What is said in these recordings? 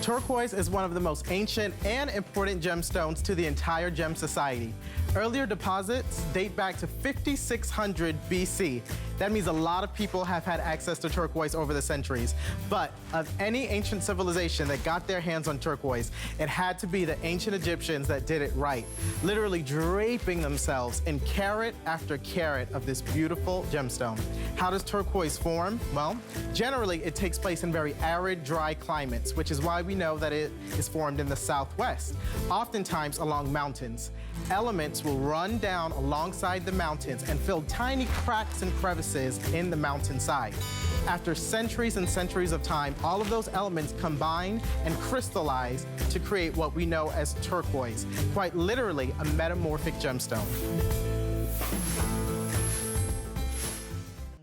Turquoise is one of the most ancient and important gemstones to the entire gem society. Earlier deposits date back to 5600 BC. That means a lot of people have had access to turquoise over the centuries. But of any ancient civilization that got their hands on turquoise, it had to be the ancient Egyptians that did it right, literally draping themselves in carat after carat of this beautiful gemstone. How does turquoise form? Well, generally it takes place in very arid, dry climates, which is why we know that it is formed in the southwest, oftentimes along mountains. Elements will run down alongside the mountains and fill tiny cracks and crevices in the mountainside. After centuries and centuries of time, all of those elements combine and crystallize to create what we know as turquoise, quite literally a metamorphic gemstone.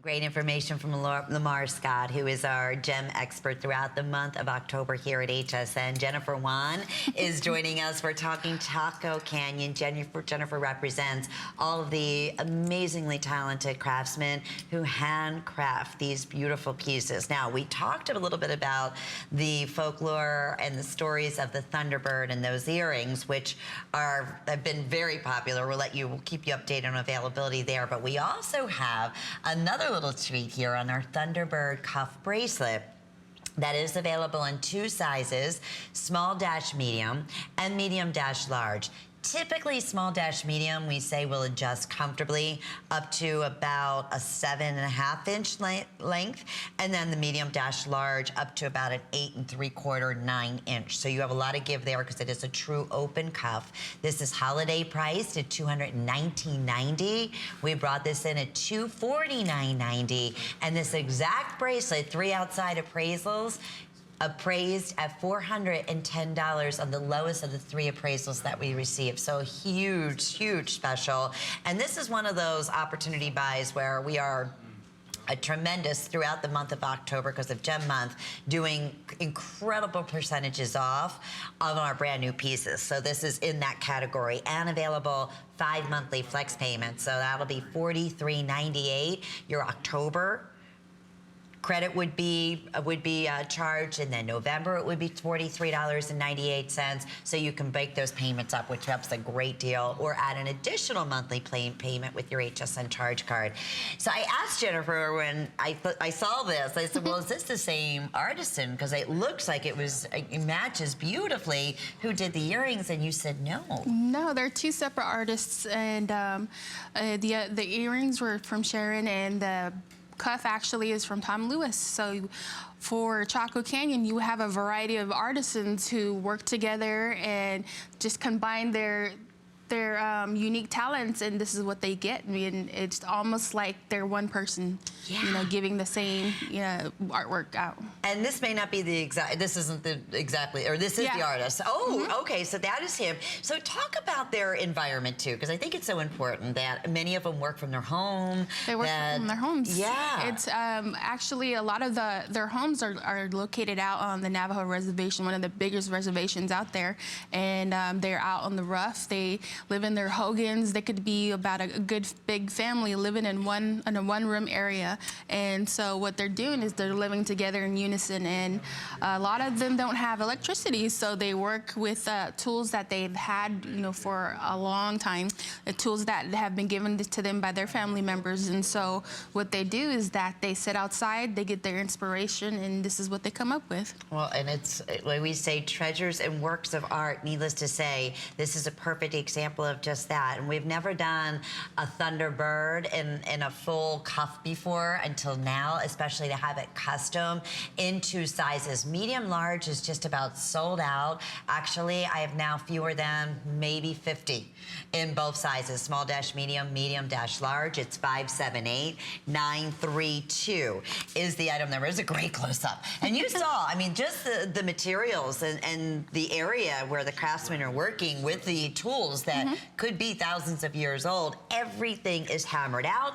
Great information from Lamar Scott, who is our gem expert throughout the month of October here at HSN. Jennifer Wan is joining us. We're talking Chaco Canyon. Jennifer represents all of the amazingly talented craftsmen who handcraft these beautiful pieces. Now, we talked a little bit about the folklore and the stories of the Thunderbird and those earrings, which have been very popular. We'll keep you updated on availability there. But we also have another little treat here on our Thunderbird cuff bracelet that is available in 2 sizes, small-medium and medium-large. Typically, small-medium, we say, will adjust comfortably up to about a 7.5-inch length, and then the medium-large up to about an 8 3/4, 9-inch. So you have a lot of give there because it is a true open cuff. This is holiday priced at $219.90. We brought this in at $249.90, and this exact bracelet, 3 outside appraisals, appraised at $410 on the lowest of the 3 appraisals that we received. So huge, huge special. And this is one of those opportunity buys where we are a tremendous throughout the month of October because of Gem Month, doing incredible percentages off of our brand new pieces. So this is in that category and available 5 monthly flex payments. So that'll be $43.98. Your October credit would be charged, and then November it would be $43.98. So you can break those payments up, which helps a great deal, or add an additional monthly payment with your HSN charge card. So I asked Jennifer when I saw this, I said, well, is this the same artisan? Because it looks like it matches beautifully. Who did the earrings? And you said no. No, they're 2 separate artists, and the earrings were from Sharon, and the cuff actually is from Tom Lewis. So for Chaco Canyon, you have a variety of artisans who work together and just combine their unique talents, and this is what they get. I mean, it's almost like they're one person, you know, giving the same artwork out. And this may not be the exact, this isn't the exactly, or this is the artist. Oh, okay, so that is him. So talk about their environment too, because I think it's so important that many of them work from their home. They work from their homes. Yeah. It's actually a lot of their homes are located out on the Navajo Reservation, one of the biggest reservations out there, and they're out on the rough. They live in their hogans. They could be about a good big family living in a one-room area. And so what they're doing is they're living together in unison. And a lot of them don't have electricity, so they work with tools that they've had, you know, for a long time. The tools that have been given to them by their family members. And so what they do is that they sit outside, they get their inspiration, and this is what they come up with. Well, and it's like we say, treasures and works of art. Needless to say, this is a perfect example of just that. And we've never done a Thunderbird in a full cuff before until now, especially to have it custom in 2 sizes. Medium large is just about sold out. Actually, I have now fewer than maybe 50 in both sizes, small-medium, medium-large. It's 578-932 is the item number. It's a great close-up. And you saw, I mean, just the materials and the area where the craftsmen are working with the tools that could be thousands of years old. Everything is hammered out.